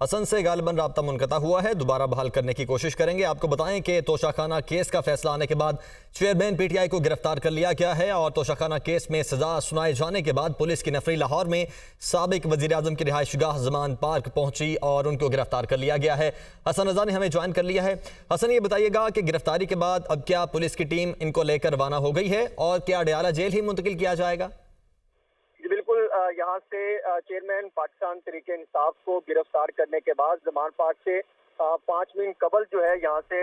حسن سے غالباً رابطہ منقطع ہوا ہے، دوبارہ بحال کرنے کی کوشش کریں گے۔ آپ کو بتائیں کہ توشہ خانہ کیس کا فیصلہ آنے کے بعد چیئرمین پی ٹی آئی کو گرفتار کر لیا گیا ہے، اور توشہ خانہ کیس میں سزا سنائے جانے کے بعد پولیس کی نفری لاہور میں سابق وزیراعظم کی رہائش گاہ زمان پارک پہنچی اور ان کو گرفتار کر لیا گیا ہے۔ حسن رضا نے ہمیں جوائن کر لیا ہے۔ حسن، یہ بتائیے گا کہ گرفتاری کے بعد اب کیا پولیس کی ٹیم ان کو لے کر روانہ ہو گئی ہے اور کیا اڈیالہ جیل ہی منتقل کیا جائے گا؟ بالکل، یہاں سے چیئرمین پاکستان تحریک انصاف کو گرفتار کرنے کے بعد زمان پارک سے 5 منٹ قبل جو ہے یہاں سے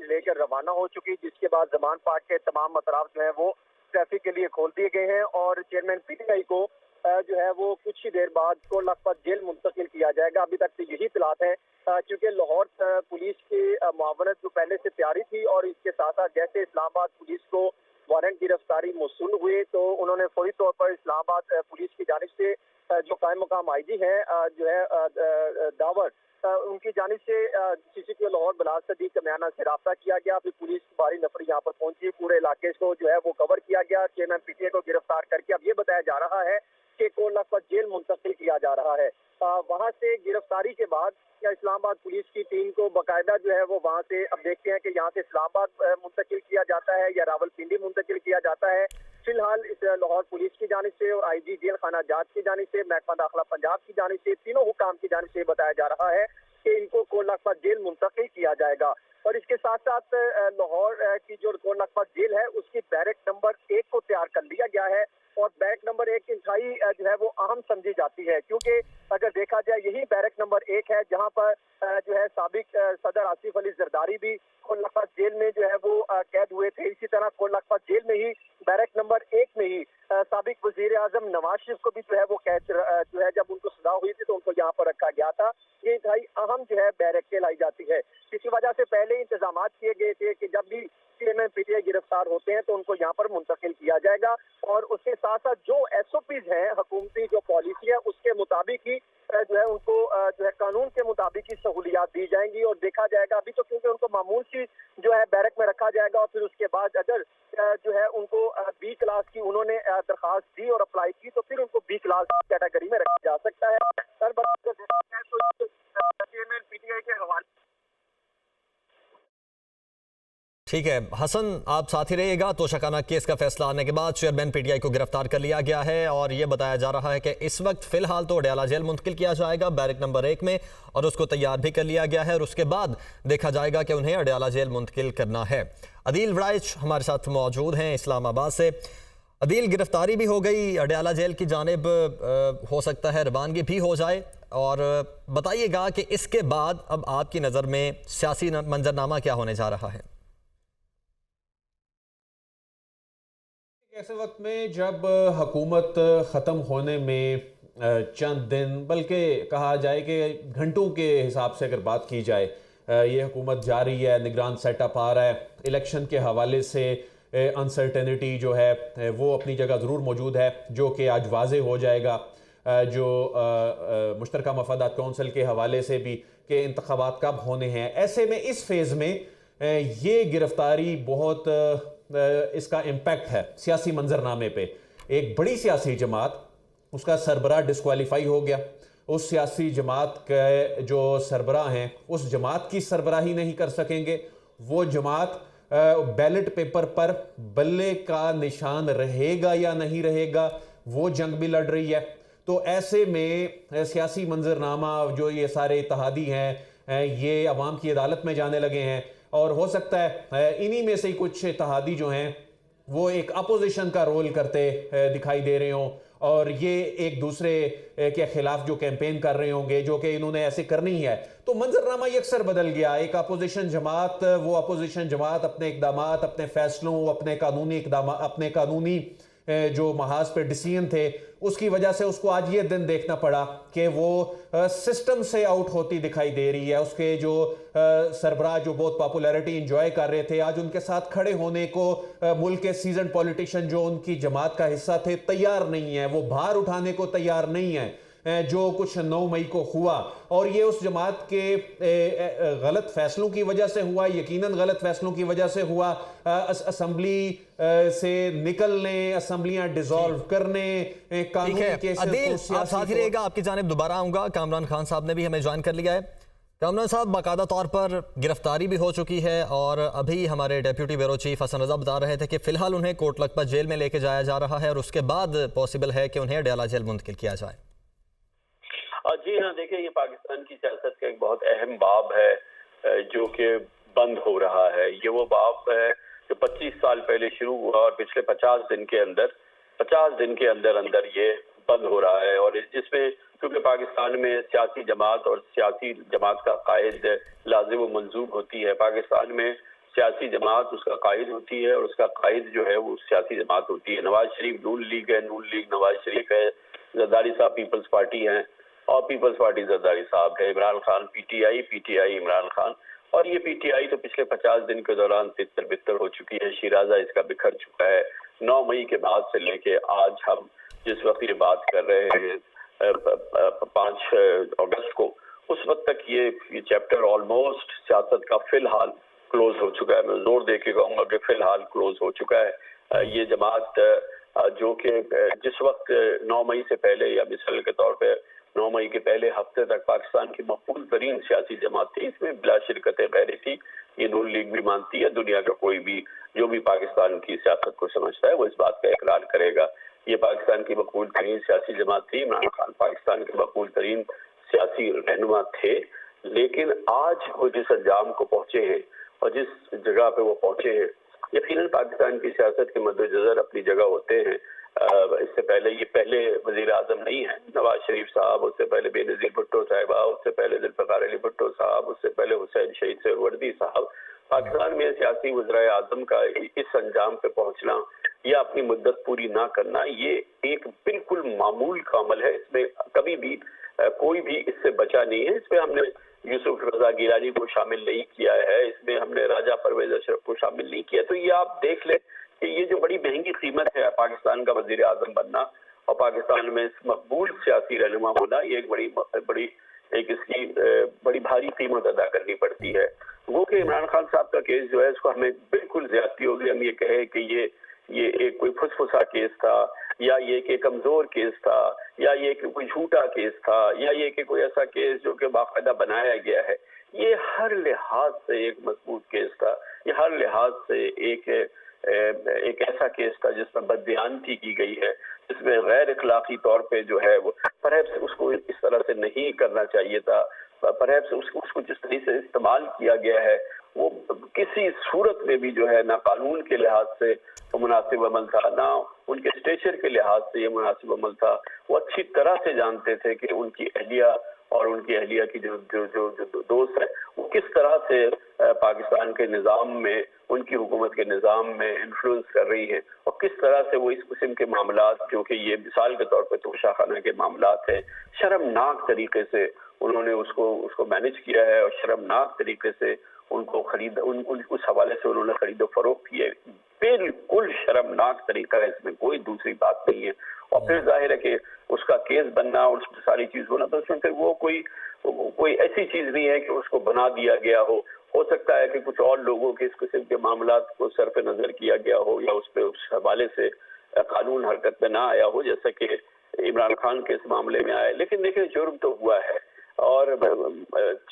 لے کر روانہ ہو چکی، جس کے بعد زمان پارک کے تمام اطراف جو ہے وہ ٹریفک کے لیے کھول دیے گئے ہیں اور چیئرمین پی ٹی آئی کو جو ہے وہ کچھ ہی دیر بعد کو لکھپت جیل منتقل کیا جائے گا۔ ابھی تک تو یہی اطلاعات ہیں، چونکہ لاہور پولیس کی معاونت جو پہلے سے تیاری تھی اور اس کے ساتھ ساتھ جیسے اسلام آباد پولیس کو وارنٹ گرفتاری موصول ہوئے تو انہوں نے فوری طور پر اسلام آباد پولیس کی جانب سے جو قائم مقام آئی جی ہے جو ہے داور، ان کی جانب سے سی سی ٹی لاہور بلاس صدیق کمیانہ سے رابطہ کیا گیا، پھر پولیس کی بھاری نفری یہاں پر پہنچی، پورے علاقے کو جو ہے وہ کور کیا گیا۔ چیئرمین پی ٹی آئی کو گرفتار کر کے اب یہ بتایا جا رہا ہے کہ کو لکھپت جیل منتقل کیا جا رہا ہے۔ وہاں سے گرفتاری کے بعد اسلام آباد پولیس کی ٹیم کو باقاعدہ جو ہے وہ وہاں سے اب دیکھتے ہیں کہ یہاں سے اسلام آباد منتقل کیا جاتا ہے یا راول پنڈی منتقل کیا جاتا ہے۔ فی الحال اس لاہور پولیس کی جانب سے اور آئی جی جیل خانہ جات کی جانب سے، محکمہ داخلہ پنجاب کی جانب سے، تینوں حکام کی جانب سے بتایا جا رہا ہے کہ ان کو لکھپت جیل منتقل کیا جائے گا۔ اور اس کے ساتھ ساتھ لاہور کی جو لکھپت جیل ہے اس کی بیرک نمبر 1 کو تیار کر لیا گیا ہے، اور بیرک نمبر 1 انتہائی جو ہے وہ اہم سمجھی جاتی ہے، کیونکہ اگر دیکھا جائے یہی بیرک نمبر 1 ہے جہاں پر جو ہے سابق صدر آصف علی زرداری بھی لکھپت جیل میں جو ہے وہ قید ہوئے تھے۔ اسی طرح لکھپت جیل میں ہی بیرک نمبر 1 میں ہی سابق وزیر اعظم نواز شریف کو بھی جو ہے وہ قید جو ہے جب ان کو سزا ہوئی تھی تو ان کو یہاں پر رکھا گیا تھا۔ یہ انتہائی اہم جو ہے بیرک کہلائی جاتی ہے، اسی وجہ سے پہلے انتظامات کیے گئے تھے کہ جب بھی چیئرمین پی ٹی آئی گرفتار ہوتے ہیں تو ان کو یہاں پر منتقل کیا جائے گا، اور اس کے ساتھ ساتھ جو ایس او پیز ہیں، حکومتی جو پالیسی ہے اس کے مطابق ہی جو ہے ان کو جو ہے قانون کے مطابق ہی سہولیات دی جائیں گی، اور دیکھا جائے گا ابھی تو کیونکہ ان کو معمول سی جو ہے بیرک میں رکھا جائے گا، اور پھر اس کے بعد اگر جو ہے ان کو بی کلاس کی انہوں نے درخواست دی اور اپلائی کی تو پھر ان کو بی کلاس کیٹیگری میں رکھا جا سکتا ہے۔ چیئرمین پی ٹی آئی کے حوالے ٹھیک ہے حسن، آپ ساتھ ہی رہیے گا۔ توشہ خانہ کیس کا فیصلہ آنے کے بعد چیئرمین پی ٹی آئی کو گرفتار کر لیا گیا ہے، اور یہ بتایا جا رہا ہے کہ اس وقت فی الحال تو اڈیالہ جیل منتقل کیا جائے گا بیرک نمبر 1 میں، اور اس کو تیار بھی کر لیا گیا ہے، اور اس کے بعد دیکھا جائے گا کہ انہیں اڈیالہ جیل منتقل کرنا ہے۔ عدیل وڑائچ ہمارے ساتھ موجود ہیں اسلام آباد سے۔ عدیل، گرفتاری بھی ہو گئی، اڈیالہ جیل کی جانب ہو سکتا ہے روانگی بھی ہو جائے، اور بتائیے گا کہ اس کے بعد اب آپ کی نظر میں سیاسی منظرنامہ کیا ہونے جا رہا ہے؟ ایسے وقت میں جب حکومت ختم ہونے میں چند دن بلکہ کہا جائے کہ گھنٹوں کے حساب سے اگر بات کی جائے، یہ حکومت جاری ہے، نگران سیٹ اپ آ رہا ہے، الیکشن کے حوالے سے انسرٹینٹی جو ہے وہ اپنی جگہ ضرور موجود ہے، جو کہ آج واضح ہو جائے گا جو مشترکہ مفادات کونسل کے حوالے سے بھی کہ انتخابات کب ہونے ہیں۔ ایسے میں اس فیز میں یہ گرفتاری بہت اس کا امپیکٹ ہے سیاسی منظرنامے پہ۔ ایک بڑی سیاسی جماعت، اس کا سربراہ ڈسکوالیفائی ہو گیا، اس سیاسی جماعت کے جو سربراہ ہیں اس جماعت کی سربراہی نہیں کر سکیں گے، وہ جماعت بیلٹ پیپر پر بلے کا نشان رہے گا یا نہیں رہے گا، وہ جنگ بھی لڑ رہی ہے۔ تو ایسے میں سیاسی منظرنامہ جو یہ سارے اتحادی ہیں یہ عوام کی عدالت میں جانے لگے ہیں، اور ہو سکتا ہے انہی میں سے کچھ اتحادی جو ہیں وہ ایک اپوزیشن کا رول کرتے دکھائی دے رہے ہوں، اور یہ ایک دوسرے کے خلاف جو کیمپین کر رہے ہوں گے جو کہ انہوں نے ایسے کرنی ہے۔ تو منظرنامہ یکسر بدل گیا، ایک اپوزیشن جماعت، وہ اپوزیشن جماعت اپنے اقدامات، اپنے فیصلوں، اپنے قانونی اقدامات، اپنے قانونی جو محاذ پہ ڈیسیژن تھے، اس کی وجہ سے اس کو آج یہ دن دیکھنا پڑا کہ وہ سسٹم سے آؤٹ ہوتی دکھائی دے رہی ہے۔ اس کے جو سربراہ جو بہت پاپولیرٹی انجوائے کر رہے تھے، آج ان کے ساتھ کھڑے ہونے کو ملک کے سیزن پولیٹیشن جو ان کی جماعت کا حصہ تھے تیار نہیں ہیں، وہ بھار اٹھانے کو تیار نہیں ہیں۔ جو کچھ 9 مئی کو ہوا، اور یہ اس جماعت کے غلط فیصلوں کی وجہ سے ہوا، یقیناً غلط فیصلوں کی وجہ سے ہوا، اسمبلی سے نکلنے، اسمبلیاں ڈیزالو کرنے، قانونی کیسز عدیل آپ ساتھ ہی رہے گا، آپ کی جانب دوبارہ آؤں گا۔ کامران خان صاحب نے بھی ہمیں جوائن کر لیا ہے۔ کامران صاحب، باقاعدہ طور پر گرفتاری بھی ہو چکی ہے، اور ابھی ہمارے ڈیپیوٹی بیورو چیف حسن رضا بتا رہے تھے کہ فی الحال انہیں کوٹ لکھپت جیل میں لے کے جایا جا رہا ہے، اور اس کے بعد پاسبل ہے کہ انہیں اڈیالہ جیل منتقل کیا جائے۔ جی ہاں، دیکھیں یہ پاکستان کی سیاست کا ایک بہت اہم باب ہے جو کہ بند ہو رہا ہے۔ یہ وہ باب ہے جو 25 سال پہلے شروع ہوا اور پچھلے 50 دن کے اندر یہ بند ہو رہا ہے، اور جس میں کیونکہ پاکستان میں سیاسی جماعت اور سیاسی جماعت کا قائد لازم و منظوم ہوتی ہے۔ پاکستان میں سیاسی جماعت اس کا قائد ہوتی ہے، اور اس کا قائد جو ہے وہ سیاسی جماعت ہوتی ہے۔ نواز شریف نون لیگ ہے، نون لیگ نواز شریف ہے، زرداری صاحب پیپلز پارٹی ہیں، اور پیپلز پارٹی زرداری صاحب ہے، Imran Khan P T I Imran Khan, اور یہ پی ٹی آئی تو پچھلے 50 دن کے دوران تتر بتر ہو چکی ہے، شیرازہ اس کا بکھر چکا ہے۔ 9 مئی کے بعد سے لے کے آج ہم جس وقت یہ بات کر رہے ہیں 5 اگست کو، اس وقت تک یہ چیپٹر آلموسٹ سیاست کا فی الحال کلوز ہو چکا ہے۔ میں زور دے کے کہوں گا کہ فی الحال کلوز ہو چکا ہے۔ یہ جماعت جو کہ جس وقت 9 مئی سے پہلے، یا مثال کے طور پہ 9 مئی کے پہلے ہفتے تک پاکستان کی مقبول ترین سیاسی جماعت تھی، اس میں بلا شرکت غیری تھی، یہ نون لیگ بھی مانتی ہے، دنیا کا کوئی بھی جو بھی پاکستان کی سیاست کو سمجھتا ہے وہ اس بات کا اقرار کرے گا۔ یہ پاکستان کی مقبول ترین سیاسی جماعت تھی، عمران خان پاکستان کے مقبول ترین سیاسی رہنما تھے، لیکن آج وہ جس انجام کو پہنچے ہیں اور جس جگہ پہ وہ پہنچے ہیں، یقیناً پاکستان کی سیاست کے مدنظر اپنی جگہ ہوتے ہیں۔ اس سے پہلے یہ پہلے وزیر اعظم نہیں ہیں نواز شریف صاحب، اس سے پہلے بے نظیر بھٹو صاحبہ، اس سے پہلے ذوالفقار علی بھٹو صاحب، اس سے پہلے حسین شہید سہروردی صاحب۔ پاکستان میں سیاسی وزرائے اعظم کا اس انجام پہ پہنچنا یا اپنی مدت پوری نہ کرنا، یہ ایک بالکل معمول کا عمل ہے۔ اس میں کبھی بھی کوئی بھی اس سے بچا نہیں ہے۔ اس میں ہم نے یوسف رضا گیلانی کو شامل نہیں کیا ہے، اس میں ہم نے راجہ پرویز اشرف کو شامل نہیں کیا۔ تو یہ آپ دیکھ لیں کہ یہ جو بڑی مہنگی قیمت ہے پاکستان کا وزیر اعظم بننا اور پاکستان میں مقبول سیاسی رہنما ہونا، یہ ایک بڑی اس کی بڑی بھاری قیمت ادا کرنی پڑتی ہے۔ وہ کہ عمران خان صاحب کا کیس جو ہے اس کو ہمیں بالکل زیادتی ہوگی ہم یہ کہیں کہ یہ ایک کوئی پھسپھسا کیس تھا، یا یہ کہ کمزور کیس تھا، یا یہ کہ کوئی جھوٹا کیس تھا، یا یہ کہ کوئی ایسا کیس جو کہ باقاعدہ بنایا گیا ہے۔ یہ ہر لحاظ سے ایک مضبوط کیس تھا، یہ ہر لحاظ سے ایک ایسا کیس تھا جس میں بددیانتی کی گئی ہے، جس میں غیر اخلاقی طور پہ جو ہے وہ پرہیپس اس کو اس طرح سے نہیں کرنا چاہیے تھا، پرہیپس اس کو جس طرح سے استعمال کیا گیا ہے وہ کسی صورت میں بھی جو ہے نہ قانون کے لحاظ سے وہ مناسب عمل تھا، نہ ان کے اسٹیچر کے لحاظ سے یہ مناسب عمل تھا۔ وہ اچھی طرح سے جانتے تھے کہ ان کی اہلیہ اور ان کی اہلیہ کی جو دوست ہے وہ کس طرح سے پاکستان کے نظام میں، ان کی حکومت کے نظام میں انفلوئنس کر رہی ہے، اور کس طرح سے وہ اس قسم کے معاملات جو کہ یہ مثال کے طور پہ توشہ خانہ کے معاملات ہیں، شرمناک طریقے سے انہوں نے اس کو مینج کیا ہے، اور شرمناک طریقے سے ان کو اس حوالے سے انہوں نے خرید و فروخت کی ہے۔ بالکل شرمناک طریقہ ہے، اس میں کوئی دوسری بات نہیں ہے۔ اور پھر ظاہر ہے کہ اس کا کیس بننا اور اس میں ساری چیز ہونا، تو اس میں پھر وہ کوئی ایسی چیز نہیں ہے کہ اس کو بنا دیا گیا ہو سکتا ہے کہ کچھ اور لوگوں کے اس قسم کے معاملات کو صرف نظر کیا گیا ہو، یا اس پہ اس حوالے سے قانون حرکت میں نہ آیا ہو جیسا کہ عمران خان کے اس معاملے میں آیا۔ لیکن دیکھیں جرم تو ہوا ہے، اور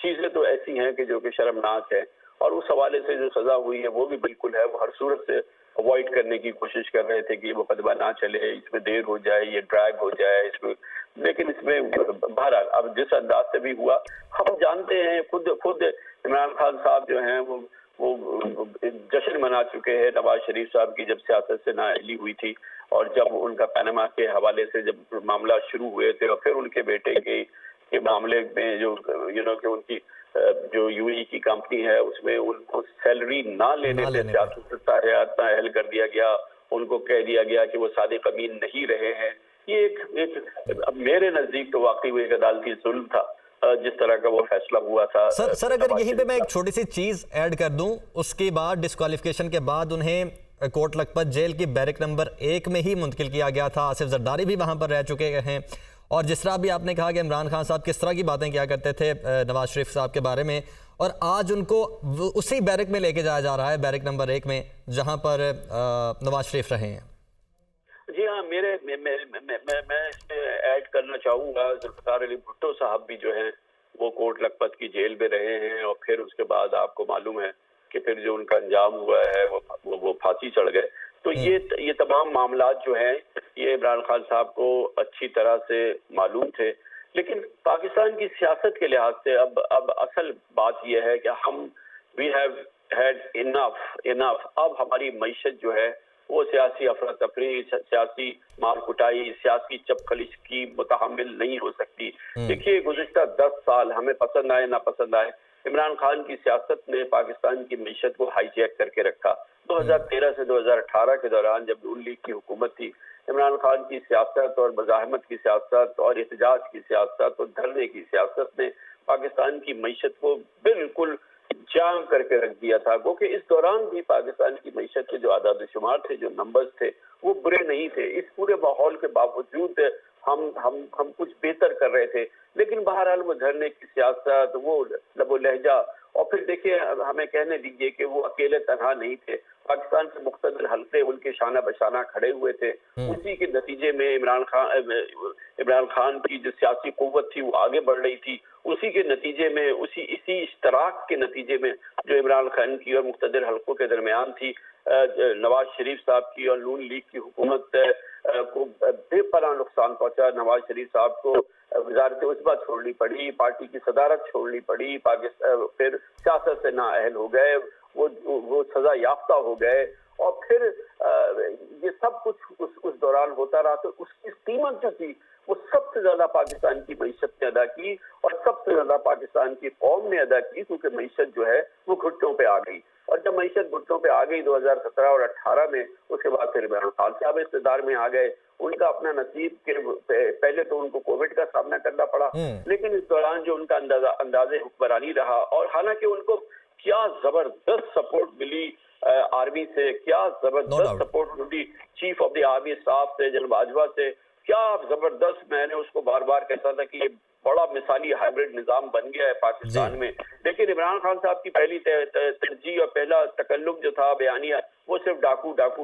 چیزیں تو ایسی ہیں کہ جو کہ شرمناک ہے، اور اس حوالے سے جو سزا ہوئی ہے وہ بھی بالکل ہے، وہ ہر صورت سے اوائڈ کرنے کی کوشش کر رہے تھے کہ یہ مقدمہ نہ چلے، اس میں دیر ہو جائے، یہ ڈریگ ہو جائے اس میں، لیکن اس میں بہرحال اب جس انداز سے بھی ہوا، ہم جانتے ہیں خود عمران خان صاحب جو ہیں وہ جشن منا چکے ہیں نواز شریف صاحب کی جب سیاست سے نااہلی ہوئی تھی، اور جب ان کا پاناما کے حوالے سے جب معاملات شروع ہوئے تھے، اور پھر ان کے بیٹے کے معاملے میں جو کہ ان کی جو یو اے کی کمپنی ہے اس میں ان کو سیلری نہ لینے سے سیاست سے تاحیات نااہل کر دیا گیا، ان کو کہہ دیا گیا کہ وہ صادق امین نہیں رہے ہیں۔ یہ ایک میرے نزدیک تو واقعی وہ ایک عدالتی ظلم تھا جس طرح کا وہ فیصلہ ہوا تھا۔ سر اگر یہیں پہ میں ایک چھوٹی سی چیز ایڈ کر دوں، اس کے بعد ڈسکوالیفیکیشن کے بعد انہیں کوٹ لکھپت جیل کی بیرک نمبر 1 میں ہی منتقل کیا گیا تھا۔ آصف زرداری بھی وہاں پر رہ چکے ہیں، اور جس طرح بھی آپ نے کہا کہ عمران خان صاحب کس طرح کی باتیں کیا کرتے تھے نواز شریف صاحب کے بارے میں، اور آج ان کو اسی بیرک میں لے کے جایا جا رہا ہے، بیرک نمبر 1 میں، جہاں پر نواز شریف رہے ہیں۔ جی ہاں، میں اس میں ایڈ کرنا چاہوں گا، ذوالفقار علی بھٹو صاحب بھی جو ہیں وہ کوٹ لکھپت کی جیل میں رہے ہیں، اور پھر اس کے بعد آپ کو معلوم ہے کہ پھر جو ان کا انجام ہوا ہے وہ پھانسی چڑھ گئے۔ تو یہ تمام معاملات جو ہیں یہ عمران خان صاحب کو اچھی طرح سے معلوم تھے، لیکن پاکستان کی سیاست کے لحاظ سے اب اصل بات یہ ہے کہ ہم وی ہیو ہیڈ انف، اب ہماری معیشت جو ہے وہ سیاسی افراتفری، سیاسی مار کٹائی، سیاسی چپخلش کی متحمل نہیں ہو سکتی۔ دیکھیے گزشتہ 10 سال ہمیں پسند آئے نہ پسند آئے، عمران خان کی سیاست نے پاکستان کی معیشت کو ہائی جیک کر کے رکھا۔ 2013 سے 2018 کے دوران جب نون لیگ کی حکومت تھی، عمران خان کی سیاست اور مزاحمت کی سیاست اور احتجاج کی سیاست اور دھرنے کی سیاست نے پاکستان کی معیشت کو بالکل جام کر کے رکھ دیا تھا۔ کیونکہ اس دوران بھی پاکستان کی معیشت کے جو اعداد و شمار تھے، جو نمبرز تھے، وہ برے نہیں تھے۔ اس پورے ماحول کے باوجود ہم کچھ بہتر کر رہے تھے، لیکن بہرحال وہ دھرنے کی سیاست، وہ لب و لہجہ، اور پھر دیکھیے ہمیں کہنے دیجیے کہ وہ اکیلے تنہا نہیں تھے، پاکستان کے مختلف حلقے ان کے شانہ بشانہ کھڑے ہوئے تھے۔ اسی کے نتیجے میں عمران خان کی جو سیاسی قوت تھی وہ آگے بڑھ رہی تھی، اسی کے نتیجے میں اسی اشتراک کے نتیجے میں جو عمران خان کی اور مقتدر حلقوں کے درمیان تھی، نواز شریف صاحب کی اور نون لیگ کی حکومت کو بے پناہ نقصان پہنچا۔ نواز شریف صاحب کو وزارت عظمیٰ چھوڑنی پڑی، پارٹی کی صدارت چھوڑنی پڑی، پھر سیاست سے نااہل ہو گئے، وہ سزا یافتہ ہو گئے، اور پھر یہ سب کچھ اس دوران ہوتا رہا۔ تو اس کی قیمت جو تھی وہ سب سے زیادہ پاکستان کی معیشت نے ادا کی، اور سب سے زیادہ پاکستان کی قوم نے ادا کی، کیونکہ معیشت جو ہے وہ گھٹنوں پہ آ گئی۔ اور جب معیشت گھٹنوں پہ آ گئی 2017 اور 18 میں، اس کے بعد پھر عمران خان صاحب اقتدار میں آ گئے۔ ان کا اپنا نصیب کہ پہلے تو ان کو کووڈ کا سامنا کرنا پڑا، لیکن اس دوران جو ان کا انداز حکمرانی رہا، اور حالانکہ ان کو کیا زبردست سپورٹ ملی آرمی سے، کیا زبردست سپورٹ ملی chief of the army staff سے، جنرل باجوہ سے، کیا زبردست، میں نے اس کو بار بار کہتا تھا کہ یہ بڑا مثالی ہائیبرڈ نظام بن گیا ہے پاکستان میں۔ لیکن عمران خان صاحب کی پہلی ترجیح اور پہلا تکلم جو تھا، بیانیہ، وہ صرف ڈاکو